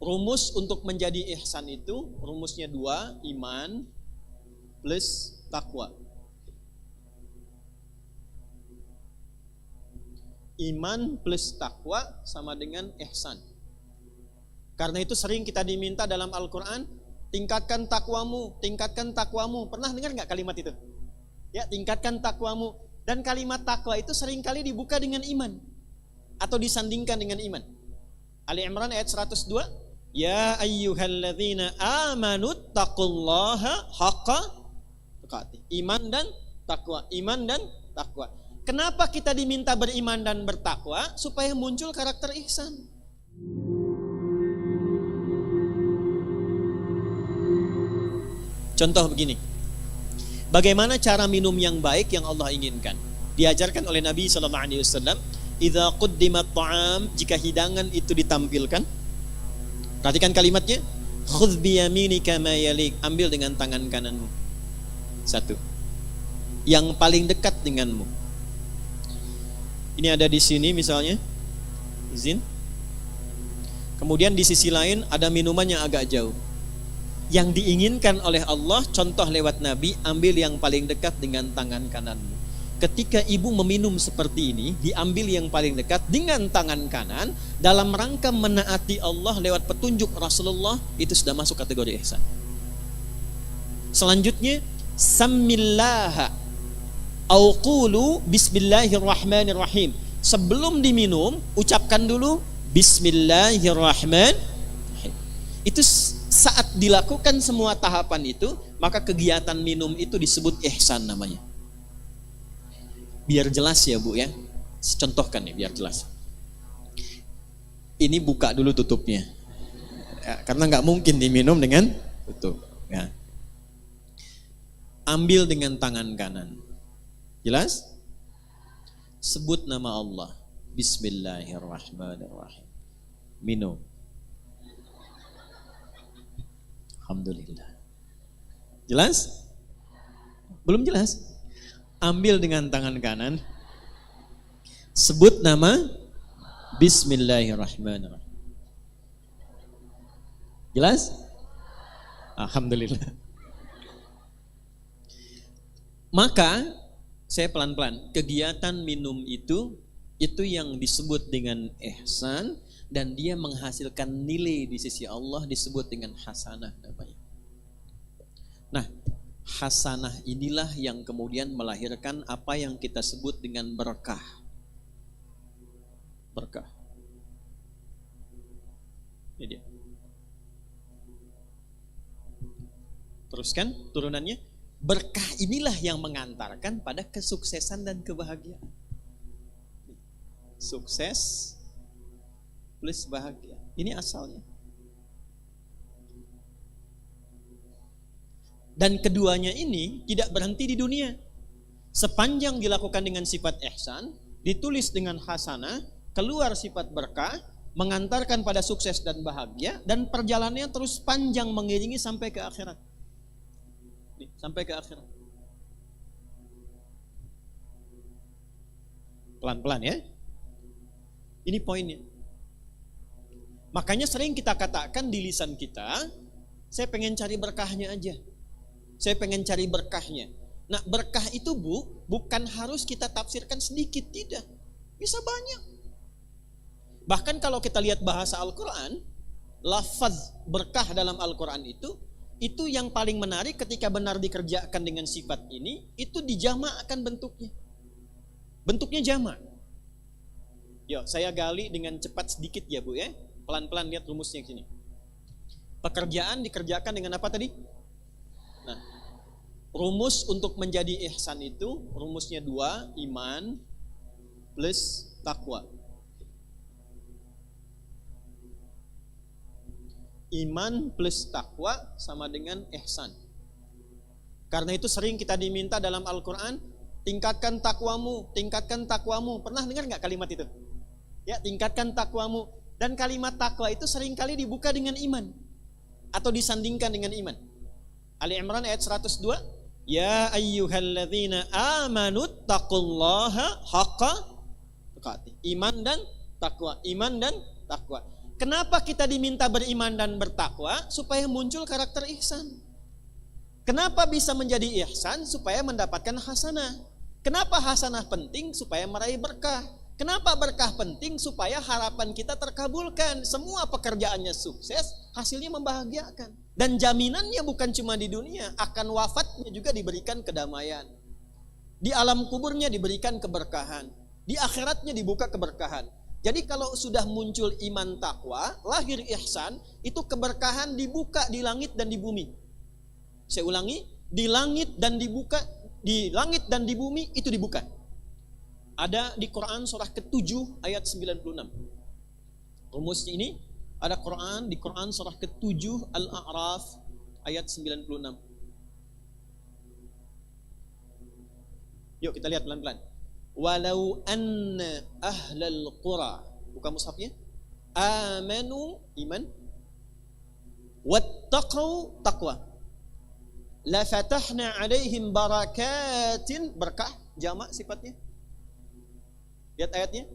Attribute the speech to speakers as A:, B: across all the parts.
A: rumus untuk menjadi ihsan itu rumusnya 2, iman plus takwa. Iman plus takwa sama dengan ihsan. Karena itu sering kita diminta dalam Al-Quran, tingkatkan takwamu, tingkatkan takwamu. Pernah dengar nggak kalimat itu? Ya, tingkatkan takwamu. Dan kalimat takwa itu seringkali dibuka dengan iman atau disandingkan dengan iman. Ali Imran ayat 102, ya ayyuhalladzina amanu taqullaha haqqa tuqatih. Iman dan takwa, iman dan takwa. Kenapa kita diminta beriman dan bertakwa? Supaya muncul karakter ihsan. Contoh begini, bagaimana cara minum yang baik yang Allah inginkan? Diajarkan oleh Nabi SAW, idza quddimat ta'am, jika hidangan itu ditampilkan, perhatikan kalimatnya, khudh biyaminika ma yalik, ambil dengan tangan kananmu. Satu, yang paling dekat denganmu. Ini ada di sini misalnya, izin. Kemudian di sisi lain ada minuman yang agak jauh. Yang diinginkan oleh Allah, contoh lewat Nabi, ambil yang paling dekat dengan tangan kananmu. Ketika ibu meminum seperti ini, diambil yang paling dekat dengan tangan kanan dalam rangka menaati Allah lewat petunjuk Rasulullah, itu sudah masuk kategori ihsan. Selanjutnya, samillaha au qulu bismillahirrahmanirrahim. Sebelum diminum, ucapkan dulu bismillahirrahmanirrahim. Itu saat dilakukan semua tahapan itu, maka kegiatan minum itu disebut ihsan namanya. Biar jelas ya Bu ya, contohkan nih biar jelas. Ini buka dulu tutupnya, ya, karena nggak mungkin diminum dengan tutup. Ya. Ambil dengan tangan kanan, jelas? Sebut nama Allah, bismillahirrahmanirrahim. Minum. Alhamdulillah. Jelas? Belum jelas? Ambil dengan tangan kanan, sebut nama bismillahirrahmanirrahim. Jelas? Alhamdulillah. Maka saya pelan-pelan, kegiatan minum itu yang disebut dengan ihsan, dan dia menghasilkan nilai di sisi Allah, disebut dengan hasanah namanya. Nah, hasanah inilah yang kemudian melahirkan apa yang kita sebut dengan berkah. Berkah. Ini dia. Teruskan turunannya. Berkah inilah yang mengantarkan pada kesuksesan dan kebahagiaan. Sukses plus bahagia. Ini asalnya. Dan keduanya ini tidak berhenti di dunia. Sepanjang dilakukan dengan sifat ihsan, ditulis dengan hasanah, keluar sifat berkah, mengantarkan pada sukses dan bahagia, dan perjalanannya terus panjang mengiringi sampai ke akhirat. Sampai ke akhirat. Pelan-pelan ya. Ini poinnya. Makanya sering kita katakan di lisan kita, saya pengen cari berkahnya aja. Saya pengen cari berkahnya. Nah, berkah itu bukan harus kita tafsirkan sedikit, tidak. Bisa banyak. Bahkan kalau kita lihat bahasa Al-Quran, lafaz berkah dalam Al-Quran itu yang paling menarik ketika benar dikerjakan dengan sifat ini, itu dijamakkan bentuknya. Bentuknya jamak. Yuk, saya gali dengan cepat sedikit ya Bu ya. Pelan-pelan lihat rumusnya sini. Pekerjaan dikerjakan dengan apa tadi? Nah, rumus untuk menjadi ihsan itu rumusnya 2, iman plus takwa. Iman plus takwa sama dengan ihsan. Karena itu sering kita diminta dalam Al-Quran, tingkatkan takwamu, tingkatkan takwamu. Pernah dengar nggak kalimat itu? Ya, tingkatkan takwamu. Dan kalimat takwa itu seringkali dibuka dengan iman atau disandingkan dengan iman. Ali Imran ayat 102, ya ayyuhalladzina amanu taqullaha haqqa tuqatih. Iman dan takwa, iman dan takwa. Kenapa kita diminta beriman dan bertakwa? Supaya muncul karakter ihsan. Kenapa bisa menjadi ihsan? Supaya mendapatkan hasanah. Kenapa hasanah penting? Supaya meraih berkah. Kenapa berkah penting? Supaya harapan kita terkabulkan. Semua pekerjaannya sukses, hasilnya membahagiakan. Dan jaminannya bukan cuma di dunia, akan wafatnya juga diberikan kedamaian. Di alam kuburnya diberikan keberkahan. Di akhiratnya dibuka keberkahan. Jadi kalau sudah muncul iman takwa, lahir ihsan, itu keberkahan dibuka di langit dan di bumi. Saya ulangi, di langit dan dibuka, di langit dan di bumi itu dibuka. Ada di Quran surah ke-7 ayat 96. Rumus ini ada Quran di Quran surah ke-7 Al-A'raf ayat 96. Yuk kita lihat pelan-pelan. Walau anna ahlal qura, buka mushafnya, amanu iman, wattaqau taqwa, la fatahna alaihim barakatin, berkah jamak sifatnya. Lihat ayatnya.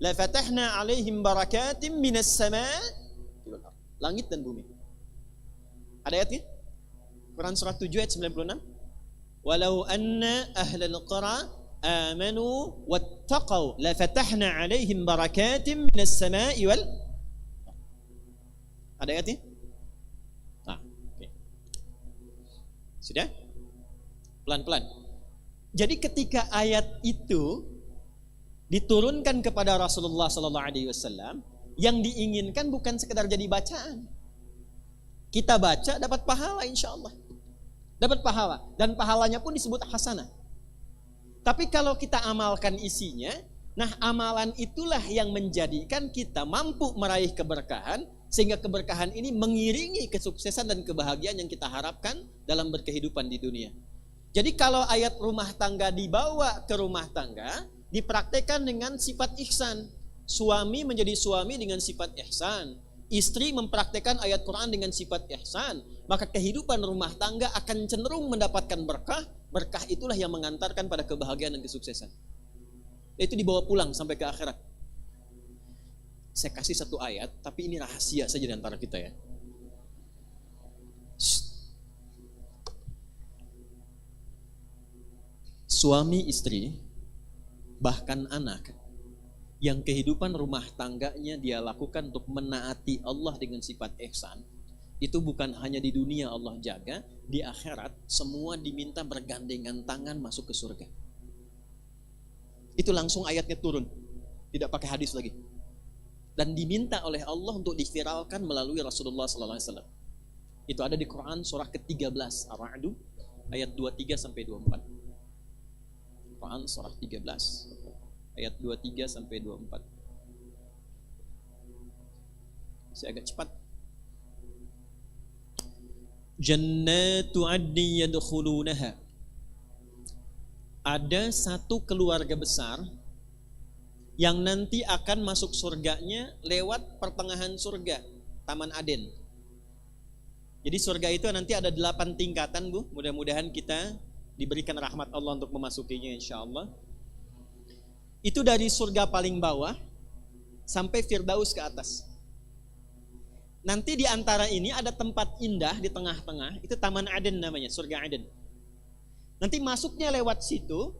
A: La fatahna alaihim barakatin minas sama', langit dan bumi. Ada ayatnya? Quran surah 7 ayat 96. Walau anna ahlal qura amanu wattaqau la fatahna alaihim barakatin minas sama'i wal. Ada ayatnya? Okay. Sudah? Pelan-pelan. Jadi ketika ayat itu diturunkan kepada Rasulullah sallallahu alaihi wasallam, yang diinginkan bukan sekedar jadi bacaan. Kita baca dapat pahala insyaallah. Dapat pahala dan pahalanya pun disebut hasanah. Tapi kalau kita amalkan isinya, nah amalan itulah yang menjadikan kita mampu meraih keberkahan, sehingga keberkahan ini mengiringi kesuksesan dan kebahagiaan yang kita harapkan dalam berkehidupan di dunia. Jadi kalau ayat rumah tangga dibawa ke rumah tangga, dipraktekkan dengan sifat ihsan. Suami menjadi suami dengan sifat ihsan, istri mempraktekkan ayat Quran dengan sifat ihsan, maka kehidupan rumah tangga akan cenderung mendapatkan berkah. Berkah itulah yang mengantarkan pada kebahagiaan dan kesuksesan. Itu dibawa pulang sampai ke akhirat. Saya kasih satu ayat, tapi ini rahasia saja di antara kita ya. Suami istri, bahkan anak, yang kehidupan rumah tangganya dia lakukan untuk menaati Allah dengan sifat ihsan, itu bukan hanya di dunia Allah jaga, di akhirat semua diminta bergandengan tangan masuk ke surga. Itu langsung ayatnya turun, tidak pakai hadis lagi, dan diminta oleh Allah untuk diviralkan melalui Rasulullah SAW. Itu ada di Quran surah ke-13 Ar-Ra'd ayat 23 sampai 24. Quran surah 13 ayat 23 sampai 24. Saya agak cepat. Jannatu 'adnin yadkhulunaha. Ada satu keluarga besar yang nanti akan masuk surganya lewat pertengahan surga, Taman Aden. Jadi surga itu nanti ada 8 tingkatan, Bu. Mudah-mudahan kita diberikan rahmat Allah untuk memasukinya insyaallah. Itu dari surga paling bawah sampai Firdaus ke atas. Nanti di antara ini ada tempat indah di tengah-tengah, itu Taman Aden namanya, surga Aden. Nanti masuknya lewat situ,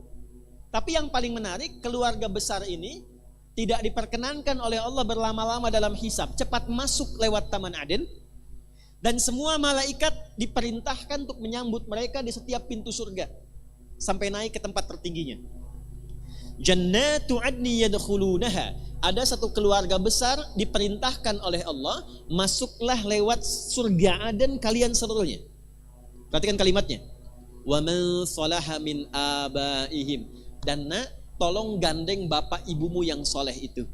A: tapi yang paling menarik, keluarga besar ini tidak diperkenankan oleh Allah berlama-lama dalam hisab, cepat masuk lewat Taman Aden, dan semua malaikat diperintahkan untuk menyambut mereka di setiap pintu surga, sampai naik ke tempat tertingginya. Jannatu 'adnin yadkhulunaha. Ada satu keluarga besar diperintahkan oleh Allah, masuklah lewat surga Aden kalian seluruhnya. Perhatikan kalimatnya. Wa man salaha min abaihim. Dan nak, tolong gandeng bapak ibumu yang soleh itu.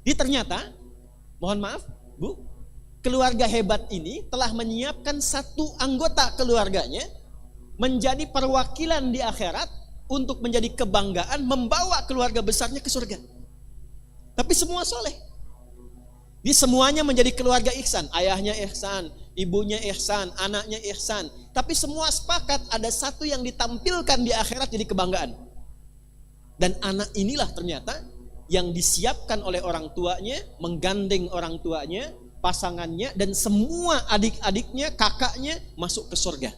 A: Jadi ternyata, mohon maaf Bu, keluarga hebat ini telah menyiapkan satu anggota keluarganya menjadi perwakilan di akhirat untuk menjadi kebanggaan membawa keluarga besarnya ke surga. Tapi semua soleh. Di semuanya menjadi keluarga ihsan. Ayahnya ihsan, ibunya ihsan, anaknya ihsan. Tapi semua sepakat ada satu yang ditampilkan di akhirat jadi kebanggaan. Dan anak inilah ternyata yang disiapkan oleh orang tuanya, menggandeng orang tuanya, pasangannya, dan semua adik-adiknya, kakaknya masuk ke surga.